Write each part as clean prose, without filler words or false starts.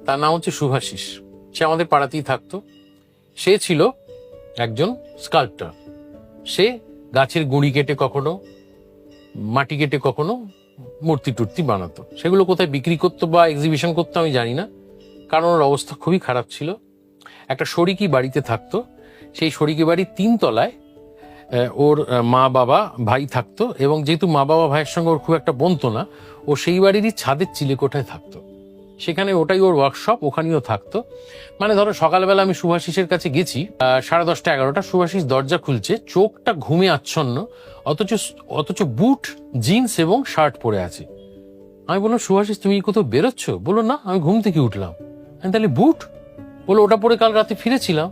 তার নাম হচ্ছে শুভাশিস। সে আমাদের পাড়াতেই থাকতো। সে ছিল একজন স্কাল্পটার। সে গাছের গুঁড়ি কেটে কখনো, মাটি কেটে কখনো মূর্তি টুর্তি বানাতো। সেগুলো কোথায় বিক্রি করতো বা এক্সিবিশন করতো আমি জানি না, কারণ ওর অবস্থা খুবই খারাপ ছিল। একটা শরিকি বাড়িতে থাকতো। সেই শরিকি বাড়ির 3 তলায় ওর মা বাবা ভাই থাকতো, এবং যেহেতু মা বাবা ভাইয়ের সঙ্গে ওর খুব একটা বনতো না, ও সেই বাড়িরই ছাদের চিলেকোঠায় থাকতো। সেখানে ওটাই ওর ওয়ার্কশপ, ওখানেও থাকতো। মানে ধরো সকালবেলা আমি শুভাশিসের কাছে গেছি 10:30 11টা, শুভাশিস দরজা খুলছে, চোখটা ঘুমে আচ্ছন্ন, অথচ অথচ বুট, জিন্স এবং শার্ট পরে আছে। আমি বললাম, শুভাশিস তুমি কি কোথাও বেরোচ্ছ? বললো, না, আমি ঘুম থেকে উঠলাম। আমি, তাহলে বুট? বললো, ওটা পরে কাল রাতে ফিরেছিলাম।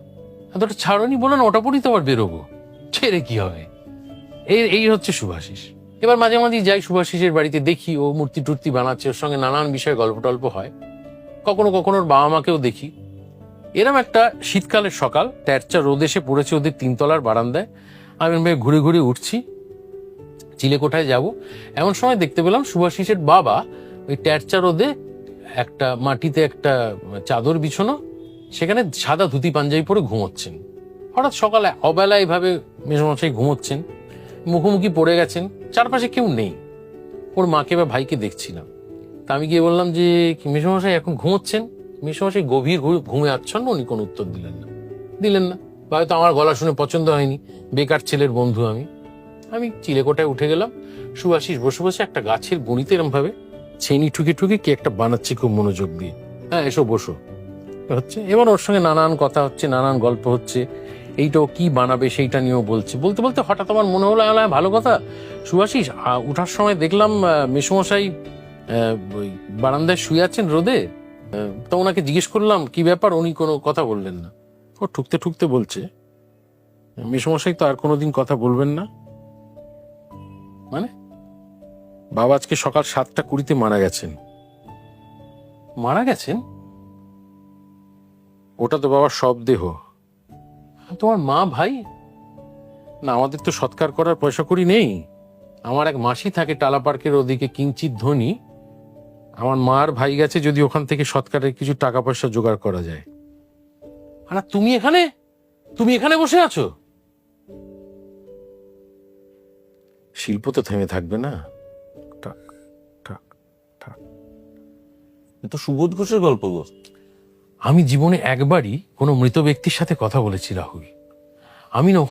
ওটা ছাড়নি? বললো, না, ওটা পরেই তো আবার বেরোবো। ছেড়ে কি হবে? এই হচ্ছে শুভাশিস। এবার মাঝে মাঝে যাই শুভাশিসের বাড়িতে, দেখি ও মূর্তি টুর্তি বানাচ্ছে, ওর সঙ্গে নানান বিষয়ে গল্প টল্প হয়। কখনো কখনো ওর বাবা মাকেও দেখি। এরম একটা শীতকালের সকাল, তেরচা রোদ এসে পড়েছে ওদের 3 তলার বারান্দায়। আমি ঘুরে ঘুরে উঠছি, চিলেকোঠায় যাব, এমন সময় দেখতে পেলাম শুভাশিসের বাবা ওই তেরচা রোদে একটা মাটিতে একটা চাদর বিছানো, সেখানে সাদা ধুতি পাঞ্জাবি পরে ঘুমোচ্ছেন। হঠাৎ সকালে অবেলা এইভাবে মেসমশাই ঘুমোচ্ছেন, মুখোমুখি পড়ে গেছেন, চারপাশে কেউ নেই। ওর মাকে বা ভাইকে দেখছিলাম। তা আমি গিয়ে বললাম যে, মেসমশাই এখন ঘুমোচ্ছেন? মেসমশাই গভীর ঘুমে আচ্ছন্ন, উনি কোনো উত্তর দিলেন না। বা হয়তো আমার গলা শুনে পছন্দ হয়নি, বেকার ছেলের বন্ধু আমি চিলেকোঠায় উঠে গেলাম। শুভাশিস বসে বসে একটা গাছের গুঁড়িতে এরম ভাবে ছেনি ঠুকে ঠুকে কি একটা বানাচ্ছে খুব মনোযোগ দিয়ে। হ্যাঁ, এসো বসো হচ্ছে। এবার ওর সঙ্গে নানান কথা হচ্ছে, নানান গল্প হচ্ছে। এইটাও কি বানাবে সেইটা নিয়েও বলছে। বলতে বলতে হঠাৎ আমার মনে হলো, ভালো কথা শুভাশিস, উঠার সময় দেখলাম মেসমশাই ওই বারান্দায় শুয়ে আছেন রোদে। তো ওনাকে জিজ্ঞেস করলাম কি ব্যাপার, উনি কোনো কথা বললেন না। ও ঠুকতে ঠুকতে বলছে, মেসমশাই তো আর কোনোদিন কথা বলবেন না। মানে বাবা আজকে সকাল 7:20 মারা গেছেন। মারা গেছেন? ওটা তো বাবার সব দেহ। তোমার মা ভাই? না, আমাদের তো সৎকার করার পয়সা করি নেই। আমার এক মাসি থাকে টালা পার্কের ওদিকে, কিঞ্চিত ধনী। আমার মার ভাই গেছে, যদি ওখান থেকে সৎকারের কিছু টাকা পয়সা জোগাড় করা যায়। আর তুমি এখানে বসে আছো? শিল্প তো থেমে থাকবে না। তো সুবোধ ঘোষের গল্প গো। আমি জীবনে একবারই কোনো মৃত ব্যক্তির সাথে কথা বলেছি রাহুল। আমি না